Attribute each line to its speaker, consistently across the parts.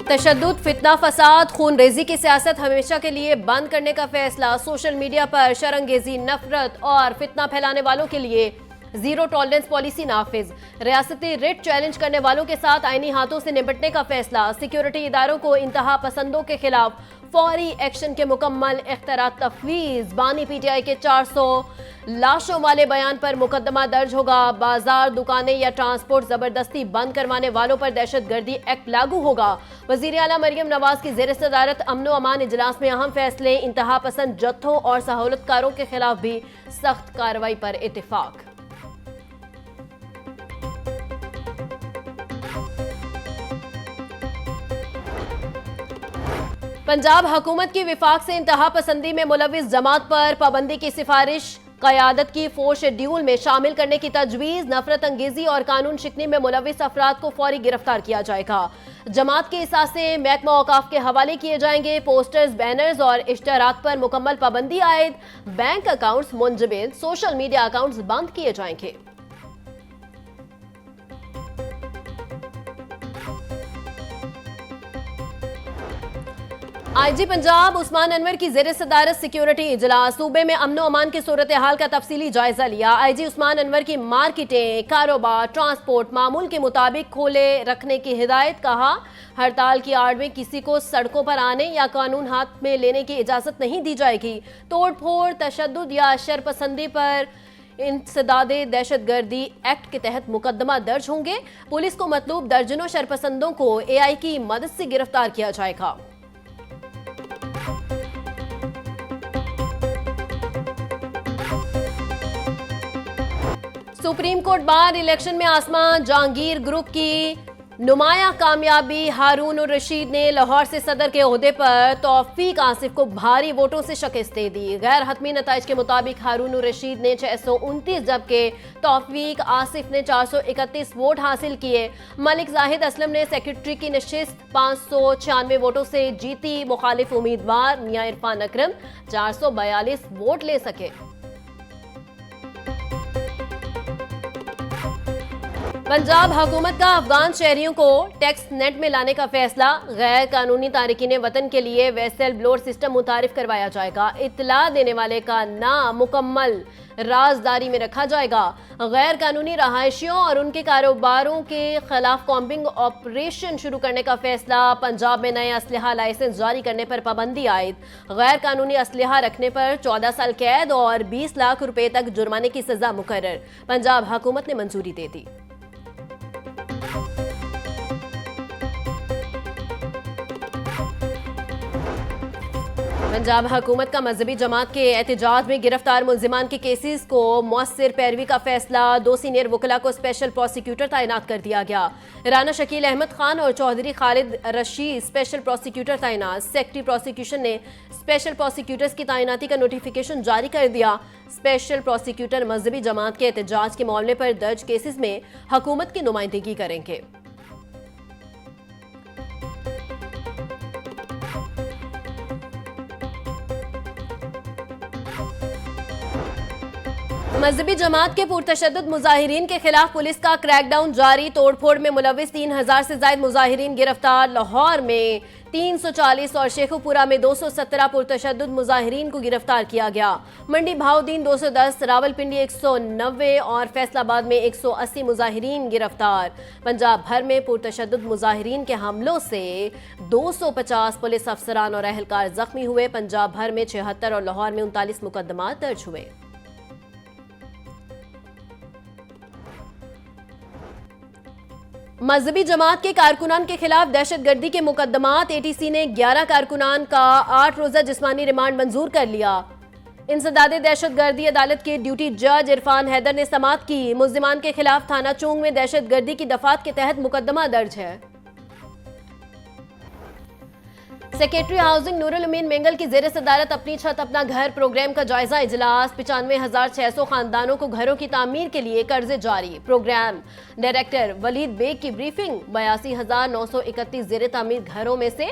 Speaker 1: तशद्दुद, फितना, फसाद, खून रेजी की सियासत हमेशा के लिए बंद करने का फैसला। सोशल मीडिया पर शरंगेजी, नफरत और फितना फैलाने वालों के लिए जीरो टॉलरेंस पॉलिसी नाफिज। रियासती रिट चैलेंज करने वालों के साथ आईनी हाथों से निपटने का फैसला। सिक्योरिटी इदारों को इंतहा पसंदों के खिलाफ फौरी एक्शन के मुकम्मल इख्तियार तफवीज। बानी पीटीआई के 400 लाशों वाले बयान पर मुकदमा दर्ज होगा। बाजार, दुकानें या ट्रांसपोर्ट जबरदस्ती बंद करवाने वालों पर दहशतगर्दी एक्ट लागू होगा। वजीर आला मरियम नवाज की जेर सदारत अमनो अमान इजलास में अहम फैसले। इंतहा पसंद जत्थों और सहूलतकारों के खिलाफ भी सख्त कार्रवाई पर इत्तेफाक। पंजाब हुकूमत की विफाक से इंतहा पसंदी में मुलविस जमात पर पाबंदी की सिफारिश। क़यादत की 4 शेड्यूल में शामिल करने की तजवीज़। नफरत अंगेजी और कानून शिकनी में मुलविस अफराद को फौरी गिरफ्तार किया जाएगा। जमात के इसासे महकमा औकाफ के हवाले किए जाएंगे। पोस्टर्स, बैनर्स और इश्तहारात पर मुकम्मल पाबंदी आयद। बैंक अकाउंट्स मुंजमद, सोशल मीडिया अकाउंट्स बंद किए जाएंगे। आईजी पंजाब उस्मान अनवर की जेर सदारत सिक्योरिटी इजलास। सूबे में अमनो अमान की सूरत हाल का तफसीली जायजा लिया। आईजी उस्मान अनवर की मार्केटें, कारोबार, ट्रांसपोर्ट मामूल के मुताबिक खोले रखने की हिदायत। कहा, हड़ताल की आड़ में किसी को सड़कों पर आने या कानून हाथ में लेने की इजाजत नहीं दी जाएगी। तोड़ फोड़, तशद्दुद या शरपसंदी पर इंसदादे दहशतगर्दी एक्ट के तहत मुकदमा दर्ज होंगे। पुलिस को मतलूब दर्जनों शरपसंदों को एआई की मदद से गिरफ्तार किया जाएगा। सुप्रीम कोर्ट बार इलेक्शन में आसमा जहांगीर ग्रुप की नुमाया कामयाबी। हारून रशीद ने लाहौर से सदर के ओहदे पर तौफीक आसिफ को भारी वोटों से शिकस्त दे दी। गैर हतमी नताइज के मुताबिक हारून रशीद ने 629 जबकि तौफीक आसिफ ने 431 वोट हासिल किए। मलिक जाहिद असलम ने सेक्रेटरी की नशिस्त 596 वोटों से जीती। मुखालिफ उम्मीदवार मियां इरफान अकरम 442 वोट ले सके। पंजाब हुकूमत का अफगान शहरियों को टैक्स नेट में लाने का फैसला। गैर कानूनी तारिकीन वतन के लिए वेसल ब्लोर सिस्टम मुतारिफ करवाया जाएगा। इत्तला देने वाले का नाम मुकम्मल राजदारी में रखा जाएगा। गैर कानूनी रहायशियों और उनके कारोबारों के खिलाफ कॉम्बिंग ऑपरेशन शुरू करने का फैसला। पंजाब में नए असलहा लाइसेंस जारी करने पर पाबंदी आयद। गैर कानूनी असलहा रखने पर 14 साल कैद और 20 लाख रुपए तक जुर्माने की सजा मुकर्रर। पंजाब हुकूमत ने मंजूरी दे दी। पंजाब हुकूमत का मजहबी जमात के एहतजाज में गिरफ्तार मुलजिमान के केसेस को मौसर पैरवी का फैसला। 2 सीनियर वकला को स्पेशल प्रोसिक्यूटर तैनात कर दिया गया। राना शकील अहमद खान और चौधरी खालिद रशीद स्पेशल प्रोसिक्यूटर तैनात। सेक्रेटरी प्रोसिक्यूशन ने स्पेशल प्रोसिक्यूटर्स की तैनाती का नोटिफिकेशन जारी कर दिया। स्पेशल प्रोसिक्यूटर मजहबी जमात के एहतजाज के मामले पर दर्ज केसेस में हुकूमत की नुमाइंदगी करेंगे। मजहबी जमात के पुरतशद्दुद मुजाहिरीन के खिलाफ पुलिस का क्रैकडाउन जारी। तोड़फोड़ में मुलविस 3000 से ज्यादा मुजाहिरीन गिरफ्तार। लाहौर में 340 और शेखुपुरा में 217 पुरतशद्दुद मुजाहिरीन को गिरफ्तार किया गया। मंडी भाउद्दीन 210, रावलपिंडी 190 और फैसलाबाद में 180 मुजाहिरीन गिरफ्तार। पंजाब भर में पुरतशद्दुद मुजाहिरीन के हमलों से 250 पुलिस अफसरान और अहलकार जख्मी हुए। पंजाब भर में 76 और लाहौर में 39 मुकदमा दर्ज हुए। मजहबी जमात के कारकुनान के खिलाफ दहशतगर्दी के मुकदमात। एटीसी ने 11 कारकुनान का 8 रोजा जिस्मानी रिमांड मंजूर कर लिया। इंसदादे दहशतगर्दी अदालत के ड्यूटी जज इरफान हैदर ने समाअत की। मुल्जिमान के खिलाफ थाना चोंग में दहशतगर्दी की दफात के तहत मुकदमा दर्ज है। सेक्रेटरी हाउसिंग नूरुल अमीन मेंगल की जेर सदारत अपनी छत अपना घर प्रोग्राम का जायजा इजलास। 95,600 खानदानों को घरों की तामीर के लिए कर्जे जारी। प्रोग्राम डायरेक्टर वलीद बेग की ब्रीफिंग। 82,931 जेर तामीर घरों में से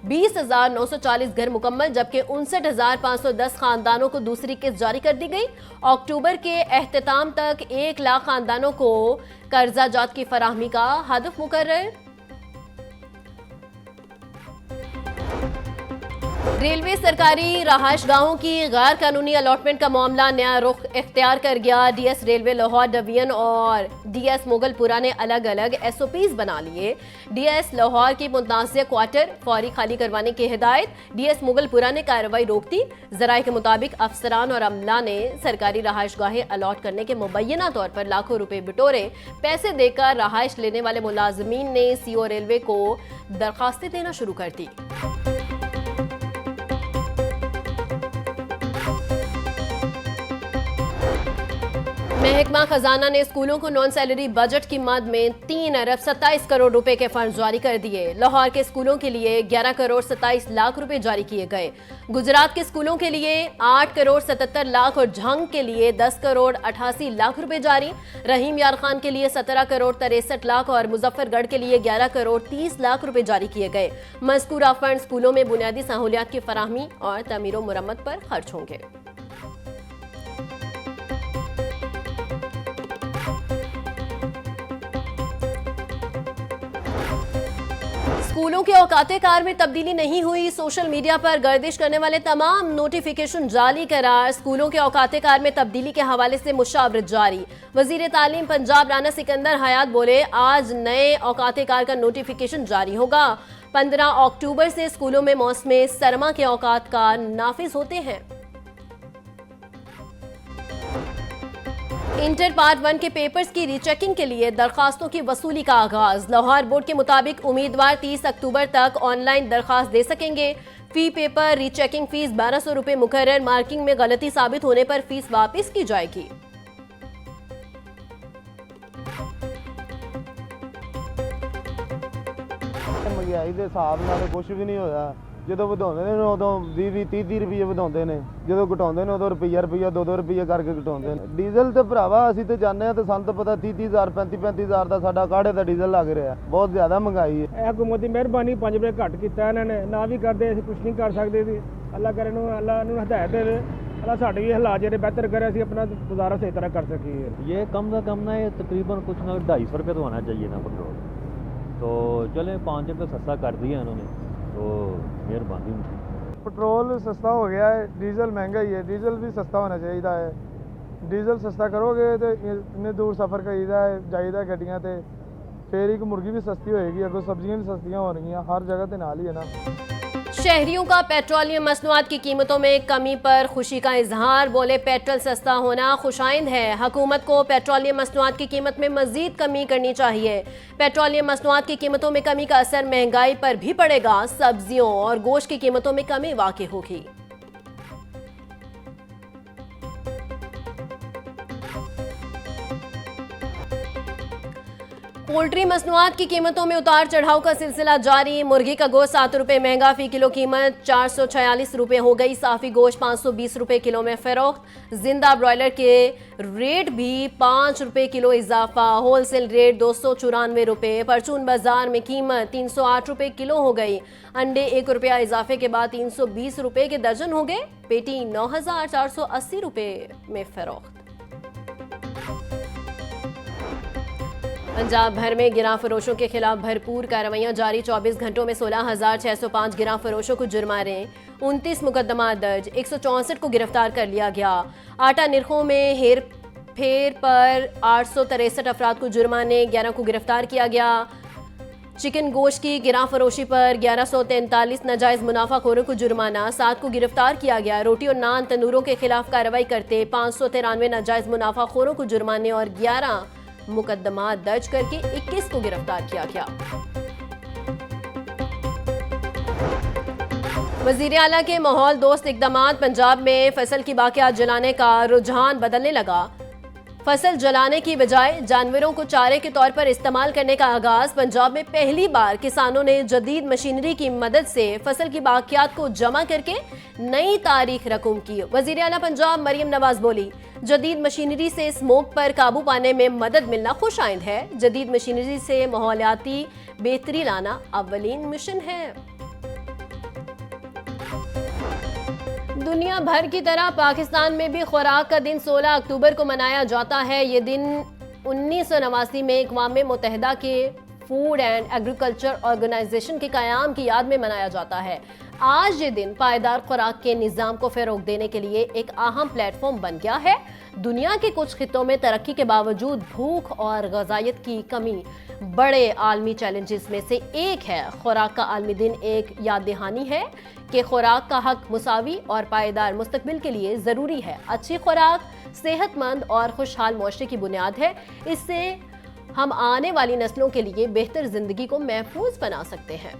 Speaker 1: 20,940 घर मुकम्मल, जबकि 59,510 खानदानों को दूसरी किस्त जारी कर दी गई। अक्टूबर के एहतिताम तक 1 लाख खानदानों को कर्जा जात की फराहमी का हदफ मुकर्रर। रेलवे सरकारी रहायशगाहों की गैर कानूनी अलॉटमेंट का मामला नया रुख इख्तियार कर गया। डीएस रेलवे लाहौर डिवीजन और डीएस मुगलपुरा ने अलग अलग एसओपीज बना लिए। डीएस लाहौर की मुतनाज़ क्वार्टर फौरी खाली करवाने की हिदायत, डीएस मुगलपुरा ने कार्रवाई रोक दी। जराये के मुताबिक अफसरान और अमला ने सरकारी रहायशगाहें अलॉट करने के मुबैना तौर पर लाखों रुपए बिटोरे। पैसे देकर रहायश लेने वाले मुलाजमीन ने सीओ रेलवे को दरखास्तें देना शुरू कर दी। महकमा खजाना ने स्कूलों को नॉन सैलरी बजट की मद में 3 अरब 27 करोड़ रुपए के फंड जारी कर दिए। लाहौर के स्कूलों के लिए 11 करोड़ 27 लाख रुपए जारी किए गए। गुजरात के स्कूलों के लिए 8 करोड़ 77 लाख और झंग के लिए 10 करोड़ 88 लाख रुपए जारी। रहीम यार खान के लिए 17 करोड़ 63 लाख और मुजफ्फरगढ़ के लिए 11 करोड़ 30 लाख रुपए जारी किए गए। मज़कूरा फंड स्कूलों में बुनियादी सहूलियात की फराहमी और तमीर व मुरम्मत पर खर्च होंगे। स्कूलों के औकाते कार में तब्दीली नहीं हुई। सोशल मीडिया पर गर्दिश करने वाले तमाम नोटिफिकेशन जाली करार। स्कूलों के औकाते कार में तब्दीली के हवाले से मुशावरत जारी। वजीर तालीम पंजाब राना सिकंदर हयात बोले, आज नए औकाते कार का नोटिफिकेशन जारी होगा। 15 अक्टूबर से स्कूलों में मौसम सरमा के औकात कार नाफिज होते हैं। इंटर पार्ट 1 के पेपर्स की रीचेकिंग के लिए दरखास्तों की वसूली का आगाज। लाहौर बोर्ड के मुताबिक उम्मीदवार 30 अक्टूबर तक ऑनलाइन दरखास्त दे सकेंगे। फी पेपर रीचेकिंग फीस 1200 रुपए मुकर्रर। मार्किंग में गलती साबित होने पर फीस वापस की जाएगी।
Speaker 2: महंगाई के हिसाब नाल कुछ भी नहीं होया। ਜਦੋਂ ਵਧਾਉਂਦੇ ਨੇ ਉਦੋਂ 20-30 ਰੁਪਏ ਵਧਾਉਂਦੇ ਨੇ, ਜਦੋਂ ਘਟਾਉਂਦੇ ਨੇ ਉਦੋਂ ਰੁਪਈਆ 2-2 ਰੁਪਏ ਕਰਕੇ ਘਟਾਉਂਦੇ ਨੇ। ਡੀਜ਼ਲ ਤੇ ਭਰਾਵਾ ਅਸੀਂ ਤੇ ਜਾਣਦੇ ਆ ਤੇ ਸਾਨੂੰ ਤਾਂ ਪਤਾ 30-30,000 35,000 ਦਾ ਸਾਡਾ ਕਾੜੇ ਦਾ ਡੀਜ਼ਲ ਲੱਗ ਰਿਹਾ। ਬਹੁਤ ਜ਼ਿਆਦਾ ਮਹਿੰਗਾਈ ਹੈ।
Speaker 3: ਇਹ ਹਕੂਮਤ ਦੀ ਮਿਹਰਬਾਨੀ 5 ਰੁਪਏ ਘੱਟ ਕੀਤਾ ਇਹਨਾਂ ਨੇ, ਨਾ ਵੀ ਕਰਦੇ ਅਸੀਂ ਕੁਝ ਨਹੀਂ ਕਰ ਸਕਦੇ ਸੀ। ਅੱਲਾ ਕਰੇ ਨੂੰ ਅੱਲਾ ਨੂੰ ਹਦਾਇਤ ਦੇਵੇ, ਅੱਲਾ ਸਾਡੇ ਵੀ ਹਾਲਾਤ ਜਿਹੜੇ ਬਿਹਤਰ ਕਰੇ, ਅਸੀਂ अपना गुजारा सही तरह कर सकिए।
Speaker 4: ये कम से कम ना ये तकरीबन कुछ ना 250 रुपये तो आना चाहिए ना पेट्रोल, तो चले 5 रुपये सस्ता कर दिया इन्होंने, तो मेहरबानी।
Speaker 2: पेट्रोल सस्ता हो गया है, डीजल महंगा ही है, डीजल भी सस्ता होना चाहिए है। डीजल सस्ता करोगे तो इतने दूर सफ़र करीदा है जाइदा गड्डियाँ ते, फिर एक मुर्गी भी सस्ती होएगी, अगो सब्जियाँ भी सस्तियाँ हो रही हैं, हर जगह ते नाल ही है ना।
Speaker 1: शहरियों का पेट्रोलियम मसनूआत की कीमतों में कमी पर खुशी का इजहार। बोले, पेट्रोल सस्ता होना खुशाइंद है। हुकूमत को पेट्रोलियम मसनूआत की कीमत में मजीद कमी करनी चाहिए। पेट्रोलियम मसनूआत की कीमतों में कमी का असर महंगाई पर भी पड़ेगा। सब्जियों और गोश्त की कीमतों में कमी वाक़ई होगी। पोल्ट्री मसनूआत की कीमतों में उतार चढ़ाव का सिलसिला जारी। मुर्गी का गोश्त 7 रुपये महंगा, फी किलो कीमत 446 रुपये हो गई। साफी गोश्त 520 रुपये किलो में फरोख्त। जिंदा ब्रॉयलर के रेट भी 5 रुपये किलो इजाफा, होलसेल रेट 294 रुपये। परचून बाजार में कीमत 308 रुपये किलो हो गई। अंडे 1 रुपया इजाफे के बाद 320 रुपये के दर्जन हो गए। पेटी 9480 रुपये में फरोख्त। पंजाब भर में गिरां फरोशों के खिलाफ भरपूर कार्रवाइयां जारी। 24 घंटों में 16,605 गिरां फरोशों को जुर्माने, 29 मुकदमा दर्ज, 164 को गिरफ्तार कर लिया गया। आटा निरखों में हेर फेर पर 863 अफराद को जुर्माने, 11 को गिरफ्तार किया गया। चिकन गोश्त की गिरां फरोशी पर 1143 नाजायज मुनाफाखोरों को जुर्माना, 7 को गिरफ्तार किया गया। रोटी और नान तंदूरों के खिलाफ कार्रवाई करते 593 नाजायज मुनाफाखोरों को जुर्माने और 11 मुकदमा दर्ज करके 21 को गिरफ्तार किया गया। वजीर आला के माहौल दोस्त इक़दामात। पंजाब में फसल की बाकियात जलाने का रुझान बदलने लगा। फसल जलाने की बजाय जानवरों को चारे के तौर पर इस्तेमाल करने का आगाज। पंजाब में पहली बार किसानों ने जदीद मशीनरी की मदद से फसल की बाकियात को जमा करके नई तारीख रकम की। वजीर आला पंजाब मरियम नवाज बोली, जदीद मशीनरी से स्मोक पर काबू पाने में मदद मिलना खुशाइंद है। जदीद मशीनरी से माहौलियाती बेहतरी लाना अव्वलीन मिशन है। दुनिया भर की तरह पाकिस्तान में भी खुराक का दिन 16 अक्टूबर को मनाया जाता है। ये दिन 1989 में अक़वाम मुत्तहिदा के फूड एंड एग्रीकल्चर ऑर्गेनाइजेशन के क़याम की याद में मनाया जाता है। आज ये दिन पायदार खुराक के निज़ाम को फ़रोग़ देने के लिए एक अहम प्लेटफॉर्म बन गया है। दुनिया के कुछ खित्तों में तरक्की के बावजूद भूख और ग़िज़ाइयत की कमी बड़े आलमी चैलेंजेस में से एक है। खुराक का आलमी दिन एक याद दहानी है कि खुराक का हक मुसावी और पायदार मुस्तकबिल के लिए ज़रूरी है। अच्छी खुराक सेहतमंद और खुशहाल मुआशरे की बुनियाद है। इससे हम आने वाली नस्लों के लिए बेहतर ज़िंदगी को महफूज बना सकते हैं।